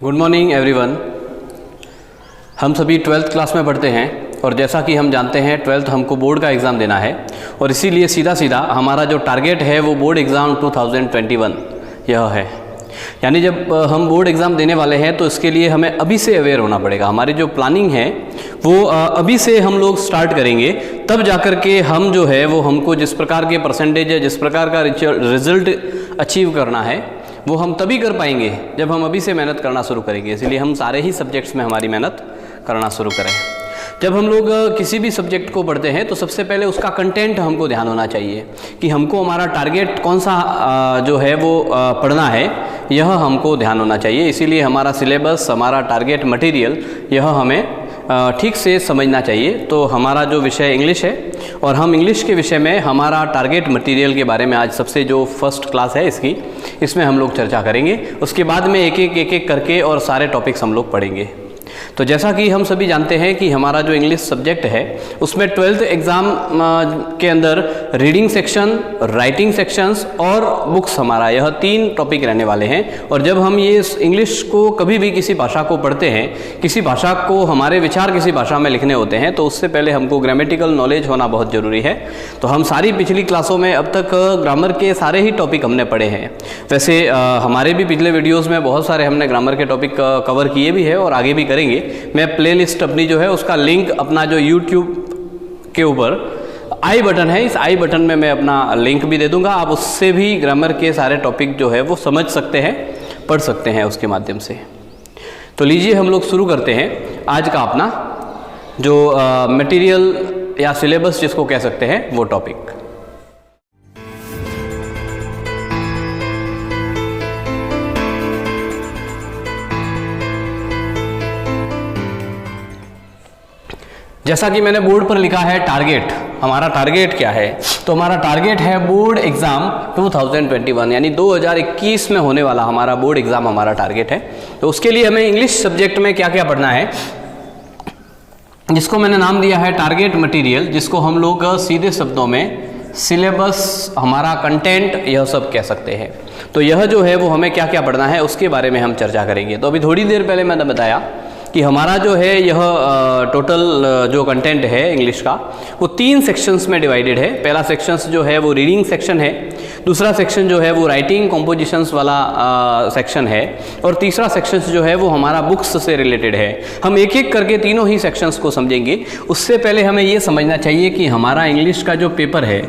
Good morning everyone. हम सभी 12th class में पढ़ते हैं और जैसा कि हम जानते हैं 12th हमको बोर्ड का एग्ज़ाम देना है और इसीलिए सीधा सीधा हमारा जो टारगेट है वो बोर्ड एग्ज़ाम 2021 यह है। यानी जब हम बोर्ड एग्ज़ाम देने वाले हैं तो इसके लिए हमें अभी से अवेयर होना पड़ेगा। हमारी जो प्लानिंग है वो अभी से हम लोग स्टार्ट करेंगे, तब जाकर के हम जो है वो हमको जिस प्रकार के परसेंटेज है, जिस प्रकार का रिजल्ट अचीव करना है वो हम तभी कर पाएंगे जब हम अभी से मेहनत करना शुरू करेंगे। इसलिए हम सारे ही सब्जेक्ट्स में हमारी मेहनत करना शुरू करें। जब हम लोग किसी भी सब्जेक्ट को पढ़ते हैं तो सबसे पहले उसका कंटेंट हमको ध्यान होना चाहिए कि हमको हमारा टारगेट कौन सा जो है वो पढ़ना है, यह हमको ध्यान होना चाहिए। इसीलिए हमारा सिलेबस, हमारा टारगेट मटेरियल यह हमें ठीक से समझना चाहिए। तो हमारा जो विषय इंग्लिश है और हम इंग्लिश के विषय में हमारा टारगेट मटेरियल के बारे में आज सबसे जो फर्स्ट क्लास है इसमें हम लोग चर्चा करेंगे। उसके बाद में एक एक करके और सारे टॉपिक्स हम लोग पढ़ेंगे। तो जैसा कि हम सभी जानते हैं कि हमारा जो इंग्लिश सब्जेक्ट है उसमें 12th एग्ज़ाम के अंदर रीडिंग सेक्शन, राइटिंग सेक्शंस और बुक्स, हमारा यह 3 टॉपिक रहने वाले हैं। और जब हम ये इंग्लिश को कभी भी किसी भाषा को पढ़ते हैं, किसी भाषा को हमारे विचार किसी भाषा में लिखने होते हैं तो उससे पहले हमको ग्रामेटिकल नॉलेज होना बहुत ज़रूरी है। तो हम सारी पिछली क्लासों में अब तक ग्रामर के सारे ही टॉपिक हमने पढ़े हैं। वैसे हमारे भी पिछले वीडियोज़ में बहुत सारे हमने ग्रामर के टॉपिक कवर किए भी है और आगे भी करेंगे। मैं प्लेलिस्ट अपनी जो है उसका लिंक अपना जो YouTube के ऊपर आई बटन है, इस आई बटन में मैं अपना लिंक भी दे दूंगा। आप उससे भी ग्रामर के सारे टॉपिक जो है वो समझ सकते हैं, पढ़ सकते हैं उसके माध्यम से। तो लीजिए हम लोग शुरू करते हैं आज का अपना जो मटेरियल या सिलेबस जिसको कह सकते हैं वो टॉपिक। जैसा कि मैंने बोर्ड पर लिखा है टारगेट, हमारा टारगेट क्या है? तो हमारा टारगेट है बोर्ड एग्ज़ाम 2021, यानी 2021 में होने वाला हमारा बोर्ड एग्ज़ाम हमारा टारगेट है। तो उसके लिए हमें इंग्लिश सब्जेक्ट में क्या क्या पढ़ना है, जिसको मैंने नाम दिया है टारगेट मटेरियल, जिसको हम लोग सीधे शब्दों में सिलेबस, हमारा कंटेंट, यह सब कह सकते हैं। तो यह जो है वो हमें क्या क्या पढ़ना है उसके बारे में हम चर्चा करेंगे। तो अभी थोड़ी देर पहले मैंने बताया कि हमारा जो है यह टोटल जो कंटेंट है इंग्लिश का वो 3 सेक्शंस में डिवाइडेड है। पहला सेक्शंस जो है वो रीडिंग सेक्शन है, दूसरा सेक्शन जो है वो राइटिंग कॉम्पोजिशंस वाला सेक्शन है और तीसरा सेक्शंस जो है वो हमारा बुक्स से रिलेटेड है। हम एक एक करके तीनों ही सेक्शंस को समझेंगे। उससे पहले हमें ये समझना चाहिए कि हमारा इंग्लिश का जो पेपर है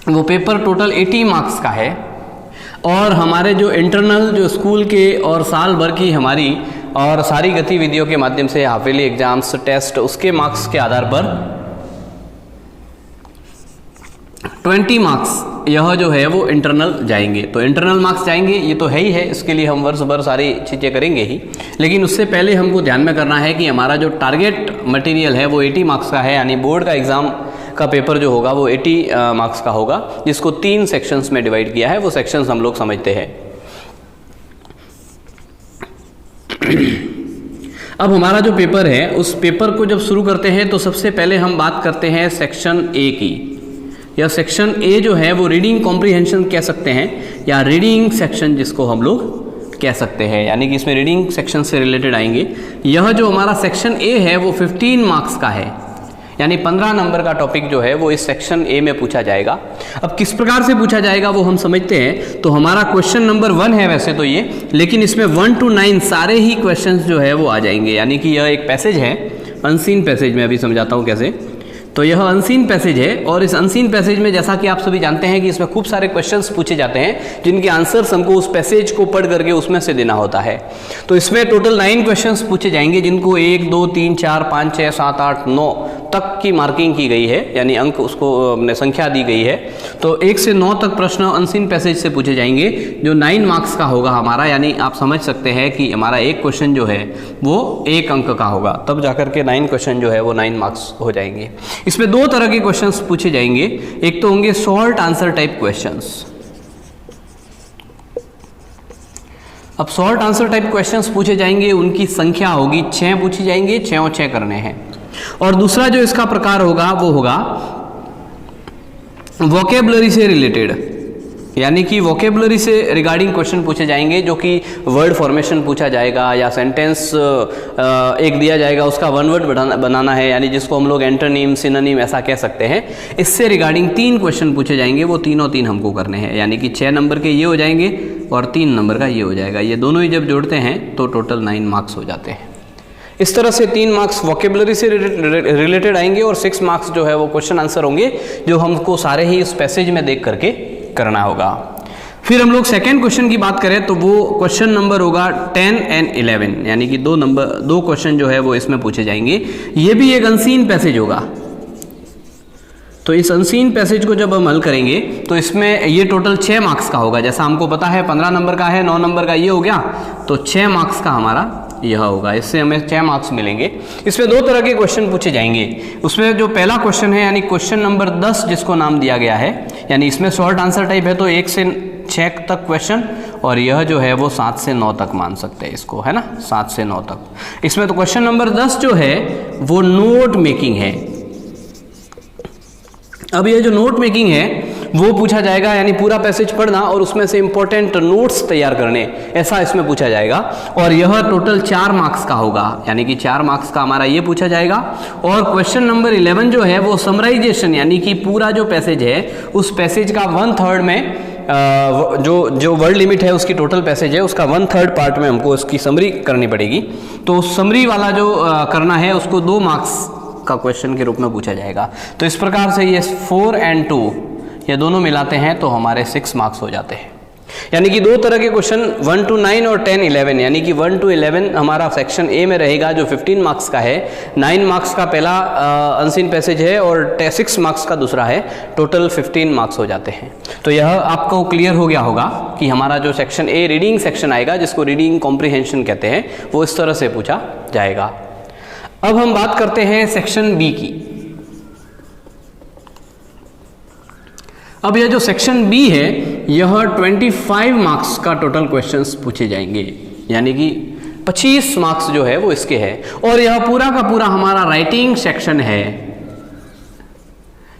वो पेपर टोटल 80 मार्क्स का है और हमारे जो इंटरनल जो स्कूल के और साल भर की हमारी और सारी गतिविधियों के माध्यम से हाफ ईयरली एग्जाम्स, टेस्ट, उसके मार्क्स के आधार पर 20 मार्क्स यह जो है वो इंटरनल जाएंगे। तो इंटरनल मार्क्स जाएंगे, ये तो है ही है, इसके लिए हम वर्ष भर सारी चीज़ें करेंगे ही। लेकिन उससे पहले हमको ध्यान में करना है कि हमारा जो टारगेट मटेरियल है वो 80 मार्क्स का है, यानी बोर्ड का एग्ज़ाम का पेपर जो होगा वो 80 मार्क्स का होगा, जिसको 3 सेक्शंस में डिवाइड किया है। वो सेक्शंस हम लोग समझते हैं। अब हमारा जो पेपर है उस पेपर को जब शुरू करते हैं तो सबसे पहले हम बात करते हैं सेक्शन ए की। यह सेक्शन ए जो है वो रीडिंग कॉम्प्रीहेंशन कह सकते हैं या रीडिंग सेक्शन जिसको हम लोग कह सकते हैं, यानी कि इसमें रीडिंग सेक्शन से रिलेटेड आएंगे। यह जो हमारा सेक्शन ए है वो 15 मार्क्स का है, यानी 15 नंबर का टॉपिक जो है वो इस सेक्शन ए में पूछा जाएगा। अब किस प्रकार से पूछा जाएगा वो हम समझते हैं। तो हमारा क्वेश्चन नंबर 1 है वैसे तो ये, लेकिन इसमें 1 to 9 सारे ही क्वेश्चंस जो है वो आ जाएंगे। यानी कि यह एक पैसेज है, अनसीन पैसेज, मैं अभी समझाता हूँ कैसे। तो यह अनसीन पैसेज है और इस अनसीन पैसेज में जैसा कि आप सभी जानते हैं कि इसमें खूब सारे क्वेश्चंस पूछे जाते हैं जिनके आंसर्स हमको उस पैसेज को पढ़ करके उसमें से देना होता है। तो इसमें टोटल 9 क्वेश्चंस पूछे जाएंगे जिनको 1, 2, 3, 4, 5, 6, 7, 8, 9 तक की मार्किंग की गई है, यानी अंक उसको संख्या दी गई है। तो 1 से 9 तक प्रश्न अनसीन पैसेज से पूछे जाएंगे जो 9 मार्क्स का होगा हमारा, यानी आप समझ सकते हैं कि हमारा एक क्वेश्चन जो है वो 1 अंक का होगा, तब जाकर के 9 क्वेश्चन जो है वो 9 मार्क्स हो जाएंगे। इसमें 2 तरह के क्वेश्चंस पूछे जाएंगे। एक तो होंगे शॉर्ट आंसर टाइप क्वेश्चंस। अब शॉर्ट आंसर टाइप क्वेश्चंस पूछे जाएंगे, उनकी संख्या होगी 6 पूछी जाएंगे, 6 और 6 करने हैं। और दूसरा जो इसका प्रकार होगा वो होगा वोकेबलरी से रिलेटेड। यानी कि वोकेबलरी से रिगार्डिंग क्वेश्चन पूछे जाएंगे, जो कि वर्ड फॉर्मेशन पूछा जाएगा या सेंटेंस एक दिया जाएगा उसका वन वर्ड बनाना है, यानी जिसको हम लोग एंटोनिम सिनोनिम ऐसा कह सकते हैं। इससे रिगार्डिंग 3 क्वेश्चन पूछे जाएंगे, वो तीनों 3 हमको करने हैं, यानी कि 6 नंबर के ये हो जाएंगे और 3 नंबर का ये हो जाएगा। ये दोनों ही जब जोड़ते हैं तो टोटल 9 मार्क्स हो जाते हैं। इस तरह से 3 मार्क्स वोकेबलरी से रिलेटेड आएंगे और 6 मार्क्स जो है वो क्वेश्चन आंसर होंगे, जो हमको सारे ही इस पैसेज में देख करके करना होगा। फिर हम लोग सेकेंड क्वेश्चन की बात करें तो वो क्वेश्चन नंबर होगा 10 और 11, यानी कि 2 क्वेश्चन जो है वो इसमें पूछे जाएंगे। ये भी एक अनसीन पैसेज होगा। तो इस अनसीन पैसेज को जब हम हल करेंगे तो इसमें ये टोटल 6 मार्क्स का होगा। जैसा हमको पता है 15 नंबर का है, 9 नंबर का ये हो गया, तो 6 मार्क्स का हमारा यह होगा। इससे हमें 6 मार्क्स मिलेंगे। इसमें 2 तरह के क्वेश्चन पूछे जाएंगे। उसमें जो पहला क्वेश्चन है यानी क्वेश्चन नंबर 10 जिसको नाम दिया गया है, यानी इसमें शॉर्ट आंसर टाइप है तो 1 से 6 तक क्वेश्चन, और यह जो है वो 7 से 9 तक मान सकते हैं इसको, है ना, 7 से 9 तक। इसमें तो क्वेश्चन नंबर 10 जो है वो नोट मेकिंग है। अब ये जो नोट मेकिंग है वो पूछा जाएगा, यानी पूरा पैसेज पढ़ना और उसमें से इंपॉर्टेंट नोट्स तैयार करने, ऐसा इसमें पूछा जाएगा। और यह टोटल 4 मार्क्स का होगा, यानी कि 4 मार्क्स का हमारा ये पूछा जाएगा। और क्वेश्चन नंबर 11 जो है वो समराइजेशन, यानी कि पूरा जो पैसेज है उस पैसेज का 1/3 में जो वर्ड लिमिट है उसकी टोटल पैसेज है उसका 1/3 पार्ट में हमको उसकी समरी करनी पड़ेगी। तो समरी वाला जो करना है उसको 2 मार्क्स का क्वेश्चन के रूप में पूछा जाएगा। तो इस प्रकार से ये 4 और 2 ये दोनों मिलाते हैं तो हमारे 6 मार्क्स हो जाते हैं। यानी कि 2 तरह के क्वेश्चन 1 to 9 और 10 11, यानी कि 1 to 11 हमारा सेक्शन ए में रहेगा जो 15 मार्क्स का है। 9 मार्क्स का पहला अनसीन पैसेज है और 6 मार्क्स का दूसरा है। टोटल 15 मार्क्स हो जाते हैं। तो यह आपको क्लियर हो गया होगा कि हमारा जो सेक्शन ए रीडिंग सेक्शन आएगा, जिसको रीडिंग कॉम्प्रिहेंशन कहते हैं, वो इस तरह से पूछा जाएगा। अब हम बात करते हैं सेक्शन बी की। अब यह जो सेक्शन बी है यह 25 मार्क्स का टोटल क्वेश्चंस पूछे जाएंगे, यानी कि 25 मार्क्स जो है वो इसके है। और यह पूरा का पूरा हमारा राइटिंग सेक्शन है,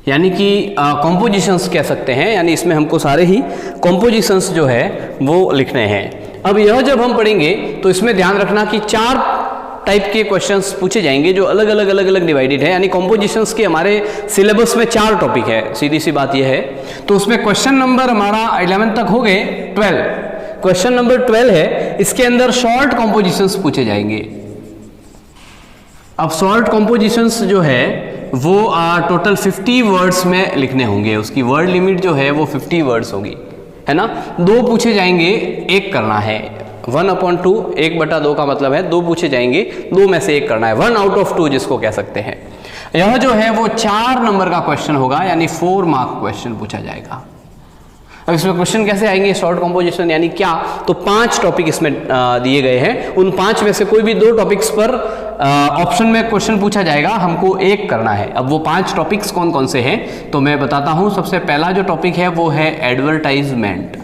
यानी कि कॉम्पोजिशंस कह सकते हैं, यानी इसमें हमको सारे ही कॉम्पोजिशंस जो है वो लिखने हैं। अब यह जब हम पढ़ेंगे तो इसमें ध्यान रखना कि 4 टाइप के क्वेश्चंस पूछे जाएंगे जो अलग अलग डिवाइडेड है, यानी कॉम्पोजिशंस के हमारे सिलेबस में 4 टॉपिक है, सीधी सी बात यह है। तो उसमें क्वेश्चन नंबर हमारा 11 तक हो गए, 12 क्वेश्चन नंबर 12 है, इसके अंदर शॉर्ट कॉम्पोजिशंस पूछे जाएंगे। अब शॉर्ट कॉम्पोजिशंस जो है वो टोटल 50 वर्ड्स में लिखने होंगे। उसकी वर्ड लिमिट जो है वो 50 वर्ड्स होगी, है ना। 2 पूछे जाएंगे, 1 करना है। 1/2, 1/2 का मतलब है 2 पूछे जाएंगे, 2 में से 1 करना है। 1 out of 2 जिसको कह सकते हैं। यह जो है वो 4 नंबर का क्वेश्चन होगा, यानी 4 मार्क क्वेश्चन पूछा जाएगा। अब इसमें क्वेश्चन कैसे आएंगे शॉर्ट कॉम्पोजिशन, यानी क्या, तो 5 टॉपिक इसमें दिए गए हैं। उन 5 में से कोई भी 2 टॉपिक्स पर ऑप्शन में क्वेश्चन पूछा जाएगा, हमको 1 करना है। अब वो 5 टॉपिक्स कौन कौन से हैं तो मैं बताता हूं। सबसे पहला जो टॉपिक है वो है एडवर्टाइजमेंट,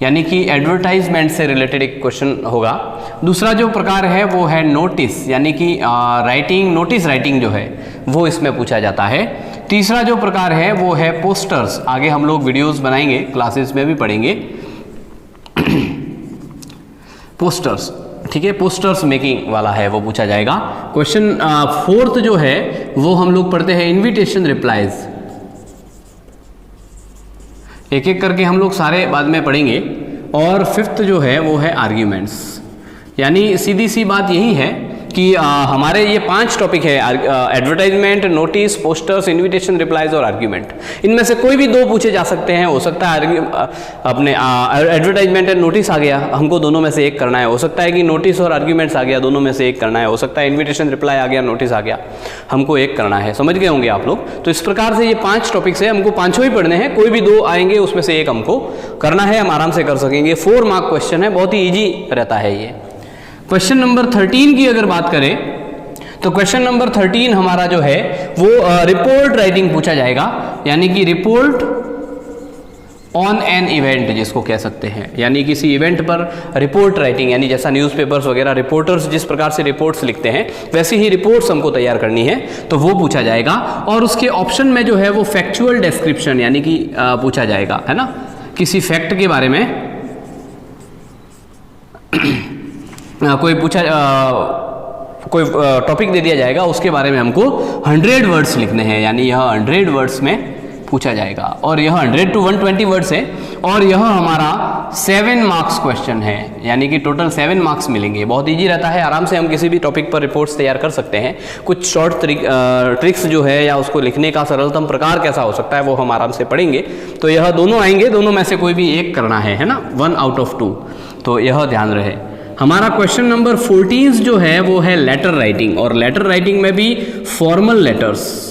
यानी कि एडवर्टाइजमेंट से रिलेटेड एक क्वेश्चन होगा। दूसरा जो प्रकार है वो है नोटिस, यानी कि राइटिंग, नोटिस राइटिंग जो है वो इसमें पूछा जाता है। तीसरा जो प्रकार है वो है पोस्टर्स, आगे हम लोग वीडियोस बनाएंगे, क्लासेस में भी पढ़ेंगे पोस्टर्स, ठीक है, पोस्टर्स मेकिंग वाला है वो पूछा जाएगा। क्वेश्चन 4th जो है वो हम लोग पढ़ते हैं इन्विटेशन रिप्लाईज। एक एक करके हम लोग सारे बाद में पढ़ेंगे। और 5th जो है वो है आर्ग्यूमेंट्स, यानी सीधी सी बात यही है कि हमारे ये 5 टॉपिक है, advertisement, notice, posters, invitation replies और आर्ग्यूमेंट। इनमें से कोई भी 2 पूछे जा सकते हैं। हो सकता है अपने एडवर्टाइजमेंट एंड नोटिस आ गया, हमको दोनों में से 1 करना है। हो सकता है कि नोटिस और आर्ग्यूमेंट्स आ गया, दोनों में से 1 करना है। हो सकता है इन्विटेशन रिप्लाई आ गया, नोटिस आ गया, हमको 1 करना है। समझ गए होंगे आप लोग। तो इस प्रकार से ये 5 टॉपिक्स है, हमको 5 ही पढ़ने हैं। कोई भी 2 आएंगे उसमें से 1 हमको करना है, हम आराम से कर सकेंगे। 4 मार्क क्वेश्चन है, बहुत ही ईजी रहता है ये। क्वेश्चन नंबर 13 की अगर बात करें तो क्वेश्चन नंबर 13 हमारा जो है वो रिपोर्ट राइटिंग पूछा जाएगा, यानी कि रिपोर्ट ऑन एन इवेंट जिसको कह सकते हैं, यानी किसी इवेंट पर रिपोर्ट राइटिंग, यानी जैसा न्यूज़पेपर्स वगैरह रिपोर्टर्स जिस प्रकार से रिपोर्ट्स लिखते हैं वैसी ही रिपोर्ट्स हमको तैयार करनी है, तो वो पूछा जाएगा। और उसके ऑप्शन में जो है वो फैक्चुअल डिस्क्रिप्शन यानी कि पूछा जाएगा, है ना, किसी फैक्ट के बारे में कोई टॉपिक दे दिया जाएगा, उसके बारे में हमको 100 वर्ड्स लिखने हैं, यानी यह 100 वर्ड्स में पूछा जाएगा। और यह 100 to 120 वर्ड्स है और यह हमारा 7 मार्क्स क्वेश्चन है, यानी कि टोटल 7 मार्क्स मिलेंगे। बहुत इजी रहता है, आराम से हम किसी भी टॉपिक पर रिपोर्ट्स तैयार कर सकते हैं। कुछ शॉर्ट ट्रिक्स जो है या उसको लिखने का सरलतम प्रकार कैसा हो सकता है वो हम आराम से पढ़ेंगे। तो यह दोनों आएंगे, दोनों में से कोई भी एक करना है ना, 1 out of 2, तो यह ध्यान रहे। हमारा क्वेश्चन नंबर 14 जो है वो है लेटर राइटिंग, और लेटर राइटिंग में भी फॉर्मल लेटर्स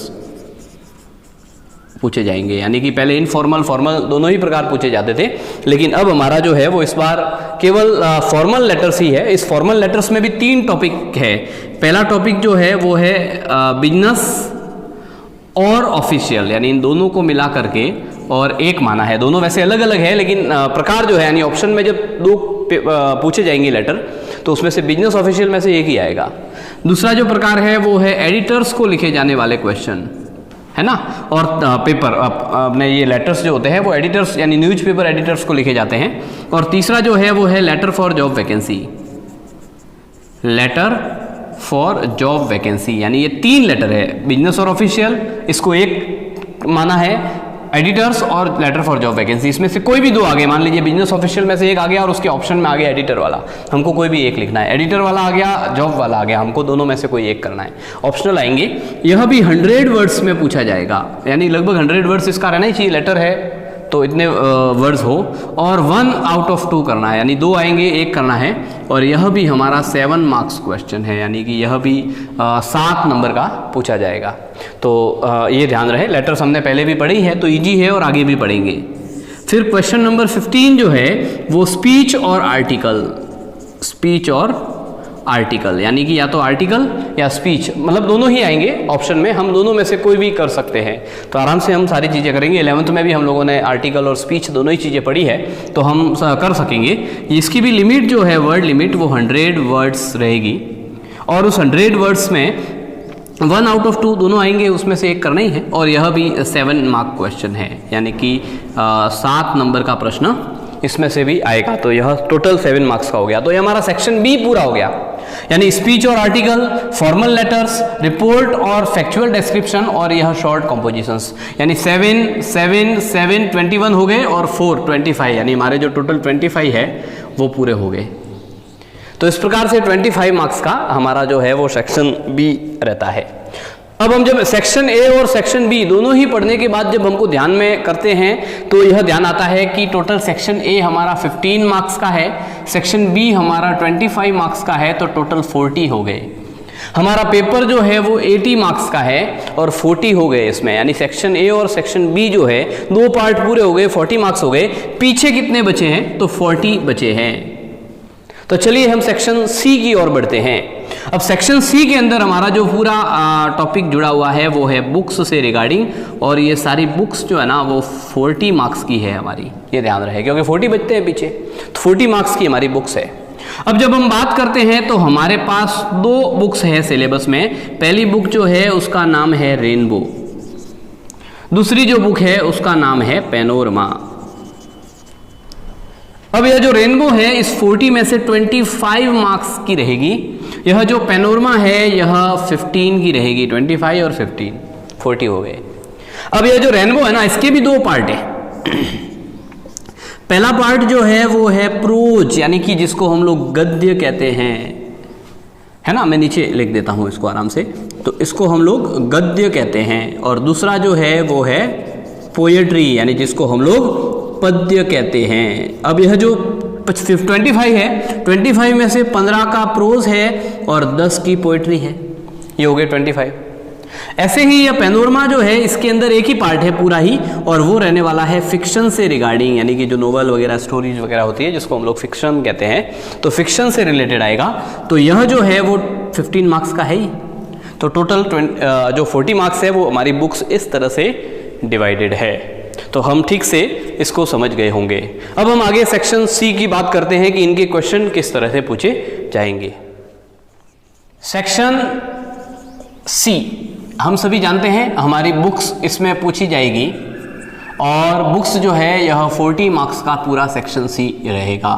पूछे जाएंगे, यानी कि पहले इनफॉर्मल फॉर्मल दोनों ही प्रकार पूछे जाते थे, लेकिन अब हमारा जो है वो इस बार केवल फॉर्मल लेटर्स ही है। इस फॉर्मल लेटर्स में भी 3 टॉपिक है। पहला टॉपिक जो है वो है बिजनेस और ऑफिशियल, यानी इन दोनों को मिला करके और एक माना है। दोनों वैसे अलग अलग है, लेकिन प्रकार जो है, यानी ऑप्शन में जब 2 पूछे जाएंगे लेटर तो उसमें से बिजनेस ऑफिशियल में से एक ही आएगा। दूसरा जो प्रकार है वो है एडिटर्स को लिखे जाने वाले क्वेश्चन, है ना, और पेपर अपने ये लेटर्स जो होते हैं वो एडिटर्स यानी न्यूज़पेपर एडिटर्स को लिखे जाते हैं। और तीसरा जो है वो है letter for job vacancy, letter for job vacancy, यानी ये 3 लेटर है, बिजनेस और ऑफिशियल इसको एक माना है, एडिटर्स और लेटर फॉर जॉब वैकेंसी, इसमें से कोई भी 2 आ गए। मान लीजिए बिजनेस ऑफिशियल में से एक आ गया और उसके ऑप्शन में आ गया एडिटर वाला, हमको कोई भी एक लिखना है। एडिटर वाला आ गया, जॉब वाला आ गया, हमको दोनों में से कोई एक करना है। ऑप्शनल आएंगे। यह भी 100 वर्ड्स में पूछा जाएगा, यानी लगभग 100 वर्ड्स इसका रहना ही चाहिए, लेटर है तो इतने वर्ड्स हो। और 1 out of 2 करना है, यानी 2 आएंगे, एक करना है। और यह भी हमारा 7 मार्क्स क्वेश्चन है, यानी कि यह भी 7 नंबर का पूछा जाएगा। तो ये ध्यान रहे, लेटर्स हमने पहले भी पढ़ी है तो इजी है और आगे भी पढ़ेंगे। फिर क्वेश्चन नंबर 15 जो है वो स्पीच और आर्टिकल, स्पीच और आर्टिकल, यानी कि या तो आर्टिकल या स्पीच, मतलब दोनों ही आएंगे ऑप्शन में, हम दोनों में से कोई भी कर सकते हैं। तो आराम से हम सारी चीज़ें करेंगे। 11th में भी हम लोगों ने आर्टिकल और स्पीच दोनों ही चीज़ें पढ़ी है, तो हम कर सकेंगे। इसकी भी लिमिट जो है, वर्ड लिमिट, वो 100 वर्ड्स रहेगी। और उस 100 वर्ड्स में 1 out of 2 दोनों आएंगे, उसमें से एक करना ही है। और यह भी 7 मार्क क्वेश्चन है, यानी कि 7 नंबर का प्रश्न इसमें से भी आएगा। तो यह टोटल 7 मार्क्स का हो गया। तो ये हमारा सेक्शन बी पूरा हो गया, यानी स्पीच और आर्टिकल, फॉर्मल लेटर्स, रिपोर्ट और फैक्चुअल डिस्क्रिप्शन, और यह शॉर्ट कॉम्पोजिशंस, यानी 7, 7, 7, 21 हो गए और 4, 25, यानी हमारे जो टोटल 25 है वो पूरे हो गए। तो इस प्रकार से 25 मार्क्स का हमारा जो है वो सेक्शन बी रहता है। अब हम जब सेक्शन ए और सेक्शन बी दोनों ही पढ़ने के बाद जब हमको ध्यान में करते हैं तो यह ध्यान आता है कि टोटल सेक्शन ए हमारा 15 मार्क्स का है, सेक्शन बी हमारा 25 मार्क्स का है, तो टोटल 40 हो गए। हमारा पेपर जो है वो 80 मार्क्स का है और 40 हो गए इसमें, यानी सेक्शन ए और सेक्शन बी जो है 2 पार्ट पूरे हो गए, 40 मार्क्स हो गए। पीछे कितने बचे हैं? तो 40 बचे हैं। तो चलिए हम सेक्शन सी की ओर बढ़ते हैं। अब सेक्शन सी के अंदर हमारा जो पूरा टॉपिक जुड़ा हुआ है वो है बुक्स से रिगार्डिंग, और ये सारी बुक्स जो है ना वो 40 मार्क्स की है हमारी, ये ध्यान रहे, क्योंकि 40 बचते हैं पीछे, तो 40 मार्क्स की हमारी बुक्स है। अब जब हम बात करते हैं तो हमारे पास 2 बुक्स है सिलेबस में। पहली बुक जो है उसका नाम है रेनबो, दूसरी जो बुक है उसका नाम है पैनोरमा। अब यह जो रेनबो है इस 40 में से 25 मार्क्स की रहेगी, यह जो पैनोरमा है यह 15 की रहेगी, 25 और 15, 40 हो गए। अब यह जो रेनबो है ना इसके भी 2 पार्ट है। पहला पार्ट जो है वो है प्रोज, यानी कि जिसको हम लोग गद्य कहते हैं, है ना, मैं नीचे लिख देता हूं इसको आराम से, तो इसको हम लोग गद्य कहते हैं। और दूसरा जो है वो है पोएट्री, यानी जिसको हम लोग पद्य कहते हैं। अब यह जो 25 है, 25 में से 15 का प्रोज है और 10 की पोएट्री है, ये हो गए 25। ऐसे ही यह पैनोरमा जो है इसके अंदर एक ही पार्ट है पूरा ही, और वो रहने वाला है फिक्शन से रिगार्डिंग, यानी कि जो नोवेल वगैरह स्टोरीज वगैरह होती है जिसको हम लोग फिक्शन कहते हैं, तो फिक्शन से रिलेटेड आएगा। तो यह जो है वो 15 मार्क्स का है ही। तो टोटल जो 40 मार्क्स है वो हमारी बुक्स इस तरह से डिवाइडेड है। तो हम ठीक से इसको समझ गए होंगे। अब हम आगे सेक्शन सी की बात करते हैं कि इनके क्वेश्चन किस तरह से पूछे जाएंगे। सेक्शन सी हम सभी जानते हैं हमारी बुक्स इसमें पूछी जाएगी और बुक्स जो है यह 40 मार्क्स का पूरा सेक्शन सी रहेगा।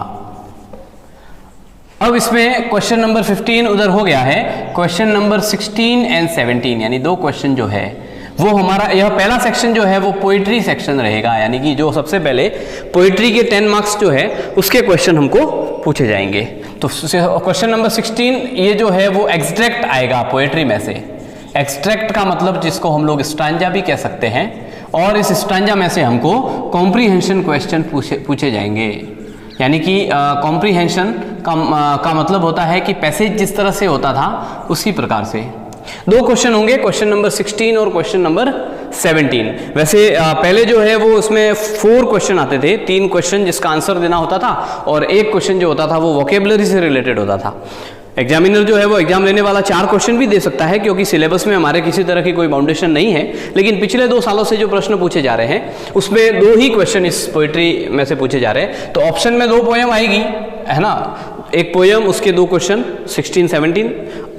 अब इसमें क्वेश्चन नंबर 15 उधर हो गया है, क्वेश्चन नंबर 16 एंड 17 यानी 2 क्वेश्चन जो है वो हमारा, यह पहला सेक्शन जो है वो पोइट्री सेक्शन रहेगा, यानी कि जो सबसे पहले पोइट्री के 10 मार्क्स जो है उसके क्वेश्चन हमको पूछे जाएंगे। तो क्वेश्चन नंबर 16 ये जो है वो एक्सट्रैक्ट आएगा पोइट्री में से। एक्सट्रैक्ट का मतलब जिसको हम लोग स्टांजा भी कह सकते हैं, और इस स्टांजा में से हमको कॉम्प्रीहेंशन क्वेश्चन पूछे जाएंगे। यानी कि कॉम्प्रीहेंशन का मतलब होता है कि पैसेज जिस तरह से होता था उसी प्रकार से 2 क्वेश्चन होंगे, क्वेश्चन नंबर 16 और क्वेश्चन नंबर 17। वैसे पहले जो है वो उसमें 4 क्वेश्चन आते थे, 3 क्वेश्चन जिसका आंसर देना होता था और 1 क्वेश्चन जो होता था वो वोकेबलरी से रिलेटेड होता था। एग्जामिनर जो है वो एग्जाम लेने वाला 4 क्वेश्चन भी दे सकता है क्योंकि सिलेबस में हमारे किसी तरह की कोई बाउंडेशन नहीं है, लेकिन पिछले 2 सालों से जो प्रश्न पूछे जा रहे हैं उसमें 2 ही क्वेश्चन इस पोइट्री में से पूछे जा रहे हैं। तो ऑप्शन में 2 पोएम आएगी, है ना, एक पोएम उसके 2 क्वेश्चन 16 17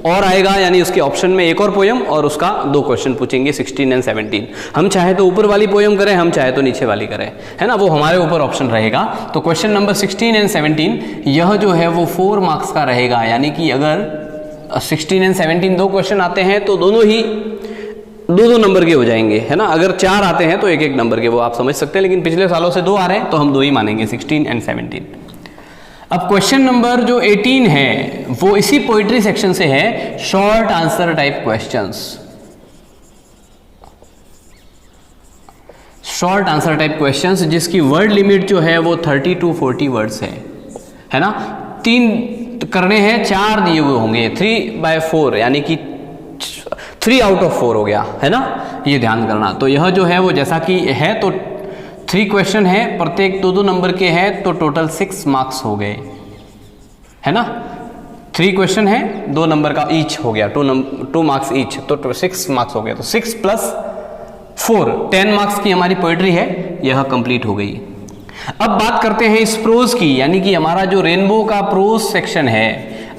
और आएगा, यानी उसके ऑप्शन में एक और पोएम और उसका 2 क्वेश्चन पूछेंगे 16 एंड 17। हम चाहे तो ऊपर वाली पोएम करें, हम चाहे तो नीचे वाली करें, है ना, वो हमारे ऊपर ऑप्शन रहेगा। तो क्वेश्चन नंबर 16 एंड 17 यह जो है वो 4 मार्क्स का रहेगा, यानी कि अगर 16 एंड 17 2 क्वेश्चन आते हैं तो दोनों ही 2-2 नंबर के हो जाएंगे, है ना। अगर 4 आते हैं तो 1-1 नंबर के, वो आप समझ सकते हैं, लेकिन पिछले सालों से 2 आ रहे हैं तो हम 2 ही मानेंगे, 16 एंड 17। अब क्वेश्चन नंबर जो 18 है वो इसी पोइट्री सेक्शन से है, short answer type questions. Short answer type questions जिसकी वर्ड लिमिट जो है वो 30 to 40 वर्ड्स है ना। 3 करने हैं, 4 दिए हुए होंगे, 3/4 यानी कि 3 आउट ऑफ 4 हो गया, है ना, ये ध्यान करना। तो यह जो है वो जैसा कि है तो 3 क्वेश्चन है, प्रत्येक 2-2 नंबर के हैं, तो टोटल 6 मार्क्स हो गए, है ना। 3 क्वेश्चन है, 2 नंबर का ईच हो गया, 2 मार्क्स ईच, तो 6 मार्क्स हो गया। तो 6 + 4 10 मार्क्स की हमारी पोइट्री है, यह कंप्लीट हो गई। अब बात करते हैं इस प्रोज की, यानी कि हमारा जो रेनबो का प्रोज सेक्शन है,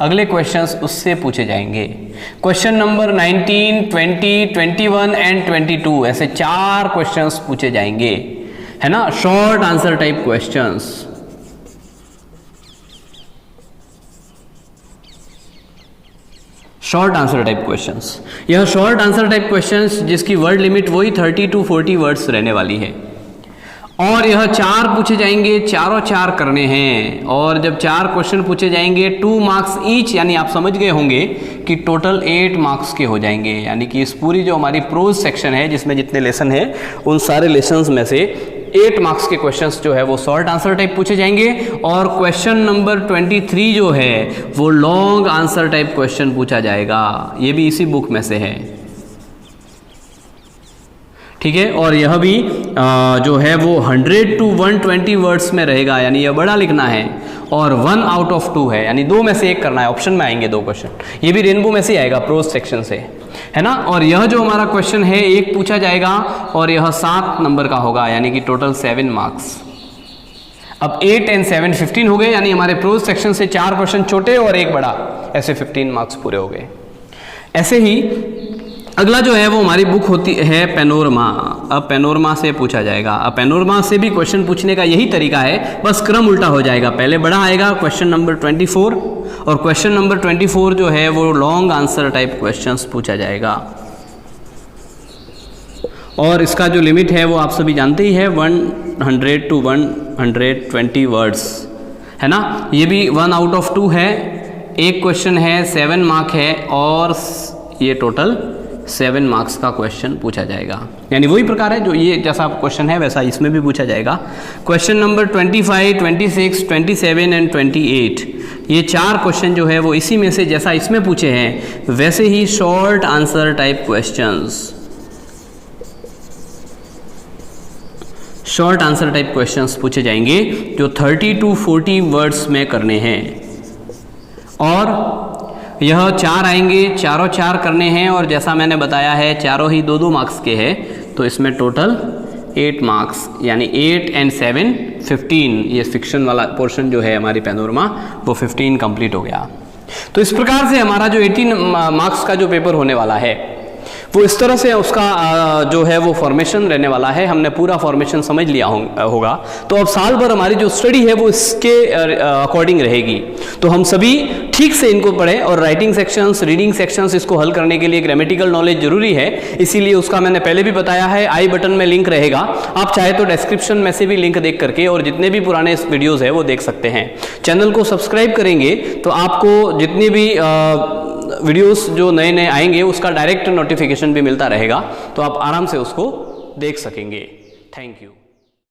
अगले क्वेश्चंस उससे पूछे जाएंगे। क्वेश्चन नंबर 19, 20, 21 एंड 22 ऐसे 4 क्वेश्चंस पूछे जाएंगे, है ना, short answer type questions. Short answer type questions, यह शॉर्ट आंसर टाइप क्वेश्चंस जिसकी वर्ड लिमिट वही 30 to 40 वर्ड्स रहने वाली है, और यह 4 पूछे जाएंगे, चारों 4 करने हैं। और जब 4 क्वेश्चन पूछे जाएंगे 2 मार्क्स ईच, यानी आप समझ गए होंगे कि टोटल 8 मार्क्स के हो जाएंगे। यानी कि इस पूरी जो हमारी प्रोज सेक्शन है जिसमें जितने लेसन है उन सारे लेसन्स में से 8 मार्क्स के क्वेश्चंस जो है वो शॉर्ट आंसर टाइप पूछे जाएंगे। और क्वेश्चन नंबर 23 जो है वो लॉन्ग आंसर टाइप क्वेश्चन पूछा जाएगा, ये भी इसी बुक में से है, ठीक है। और यह भी जो है वो 100 to 120 वर्ड्स में रहेगा, यानी यह बड़ा लिखना है, और 1 आउट ऑफ 2 है, यानी 2 में से 1 करना है। ऑप्शन में आएंगे 2 क्वेश्चन, ये भी रेनबो में से आएगा, प्रोज सेक्शन से, है ना। और यह जो हमारा क्वेश्चन है 1 पूछा जाएगा और यह 7 नंबर का होगा, यानी कि टोटल 7 मार्क्स। अब 8 and 7 15 हो गए, यानी हमारे प्रोज सेक्शन से 4 क्वेश्चन छोटे और 1 बड़ा, ऐसे 15 मार्क्स पूरे हो गए। ऐसे ही अगला जो है वो हमारी बुक होती है पैनोरमा। अब पैनोरमा से पूछा जाएगा, अब पैनोरमा से भी क्वेश्चन पूछने का यही तरीका है, बस क्रम उल्टा हो जाएगा। पहले बड़ा आएगा क्वेश्चन नंबर 24, और क्वेश्चन नंबर 24 जो है वो लॉन्ग आंसर टाइप क्वेश्चंस पूछा जाएगा। और इसका जो लिमिट है वो आप सभी जानते ही है, 100 to 120 वर्ड्स, है ना। ये भी 1 आउट ऑफ 2 है, एक क्वेश्चन है, 7 मार्क है, और ये टोटल 7 मार्क्स का क्वेश्चन पूछा जाएगा। यानी वही प्रकार है जो ये जैसा क्वेश्चन है वैसा इसमें भी पूछा जाएगा। क्वेश्चन नंबर 25, 26, 27 एंड 28, ये 4 क्वेश्चन जो है वो इसी में से जैसा इसमें पूछे हैं वैसे ही short answer type questions, short answer type questions पूछे जाएंगे जो 30 to 40 वर्ड्स में करने हैं। और यह 4 आएंगे, चारों 4 करने हैं, और जैसा मैंने बताया है चारों ही 2-2 मार्क्स के हैं, तो इसमें टोटल 8 मार्क्स, यानी 8 and 7 15, ये फिक्शन वाला पोर्शन जो है हमारी पैनोरमा वो 15 कंप्लीट हो गया। तो इस प्रकार से हमारा जो 18 मार्क्स का जो पेपर होने वाला है वो इस तरह से उसका जो है वो फॉर्मेशन रहने वाला है। हमने पूरा फॉर्मेशन समझ लिया होगा। तो अब साल भर हमारी जो स्टडी है वो इसके अकॉर्डिंग रहेगी। तो हम सभी ठीक से इनको पढ़ें और राइटिंग सेक्शंस, रीडिंग सेक्शंस, इसको हल करने के लिए ग्रामेटिकल नॉलेज जरूरी है। इसीलिए उसका मैंने पहले भी बताया है, आई बटन में लिंक रहेगा, आप चाहे तो डिस्क्रिप्शन में से भी लिंक देख करके और जितने भी पुराने वीडियोज़ है वो देख सकते हैं। चैनल को सब्सक्राइब करेंगे तो आपको जितनी भी वीडियोस जो नए नए आएंगे उसका डायरेक्ट नोटिफिकेशन भी मिलता रहेगा, तो आप आराम से उसको देख सकेंगे। Thank you.